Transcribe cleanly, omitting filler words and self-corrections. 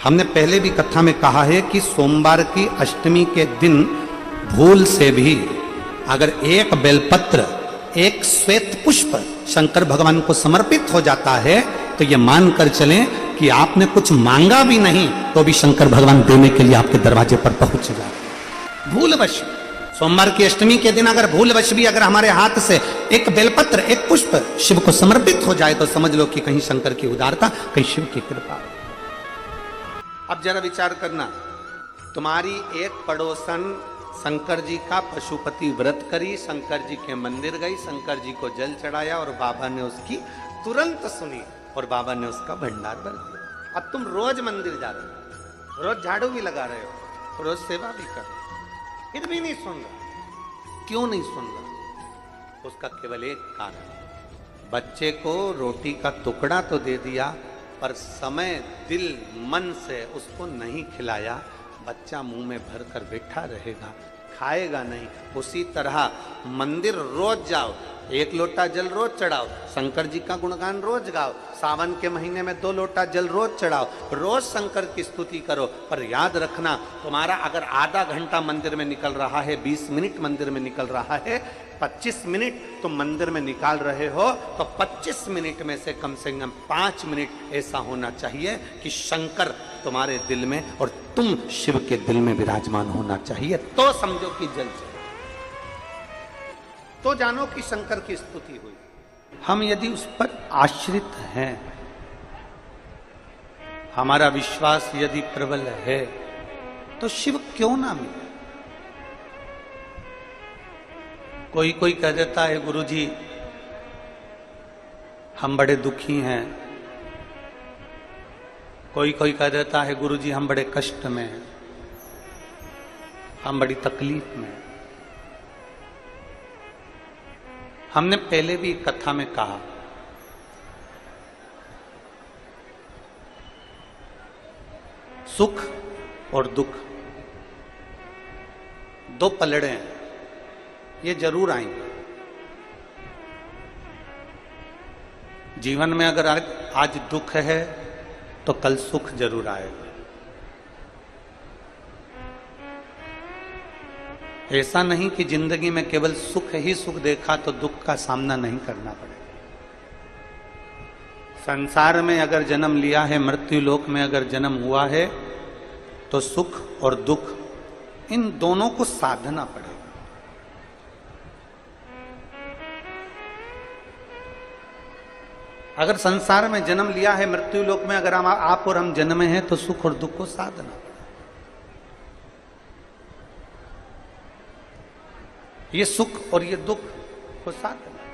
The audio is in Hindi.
हमने पहले भी कथा में कहा है कि सोमवार की अष्टमी के दिन भूल से भी अगर एक बेलपत्र, एक श्वेत पुष्प शंकर भगवान को समर्पित हो जाता है तो ये मानकर चलें कि आपने कुछ मांगा भी नहीं तो भी शंकर भगवान देने के लिए आपके दरवाजे पर पहुंच जाए। भूलवश सोमवार की अष्टमी के दिन अगर भूलवश भी अगर हमारे हाथ से एक बेलपत्र, एक पुष्प शिव को समर्पित हो जाए तो समझ लो कि कहीं शंकर की उदारता, कहीं शिव की कृपा। अब जरा विचार करना, तुम्हारी एक पड़ोसन शंकर जी का पशुपति व्रत करी, शंकर जी के मंदिर गई, शंकर जी को जल चढ़ाया और बाबा ने उसकी तुरंत सुनी और बाबा ने उसका भंडार भर दिया। अब तुम रोज मंदिर जा रहे हो, रोज झाड़ू भी लगा रहे हो, रोज सेवा भी कर रहे हो, फिर भी नहीं सुन रहा। क्यों नहीं सुन रहा? उसका केवल एक कारण, बच्चे को रोटी का टुकड़ा तो दे दिया पर समय, दिल, मन से उसको नहीं खिलाया। बच्चा मुंह में भर कर बैठा रहेगा, खाएगा नहीं। उसी तरह मंदिर रोज जाओ, एक लोटा जल रोज चढ़ाओ, शंकर जी का गुणगान रोज गाओ, सावन के महीने में 2 लोटा जल रोज चढ़ाओ, रोज शंकर की स्तुति करो। पर याद रखना, तुम्हारा अगर आधा घंटा मंदिर में निकल रहा है, 20 मिनट मंदिर में निकल रहा है, 25 मिनट तुम मंदिर में निकाल रहे हो तो 25 मिनट में से कम 5 मिनट ऐसा होना चाहिए कि शंकर तुम्हारे दिल में और तुम शिव के दिल में विराजमान होना चाहिए। तो समझो कि जल चढ़ा, तो जानो कि शंकर की स्तुति हुई। हम यदि उस पर आश्रित हैं, हमारा विश्वास यदि प्रबल है तो शिव क्यों ना मिले। कोई कह देता है गुरुजी हम बड़े दुखी हैं, कोई कह देता है गुरुजी हम बड़े कष्ट में हैं, हम बड़ी तकलीफ में हैं। हमने पहले भी कथा में कहा, सुख और दुख 2 पलड़े हैं, ये जरूर आएंगे जीवन में। अगर आज दुख है तो कल सुख जरूर आएगा। ऐसा नहीं कि जिंदगी में केवल सुख ही सुख देखा तो दुख का सामना नहीं करना पड़ेगा। संसार में अगर जन्म लिया है, मृत्यु लोक में अगर जन्म हुआ है तो सुख और दुख इन दोनों को साधना पड़ेगा। अगर संसार में जन्म लिया है, मृत्यु लोक में अगर आप और हम जन्मे हैं तो सुख और दुख को साधना। ये सुख और ये दुख को साधना।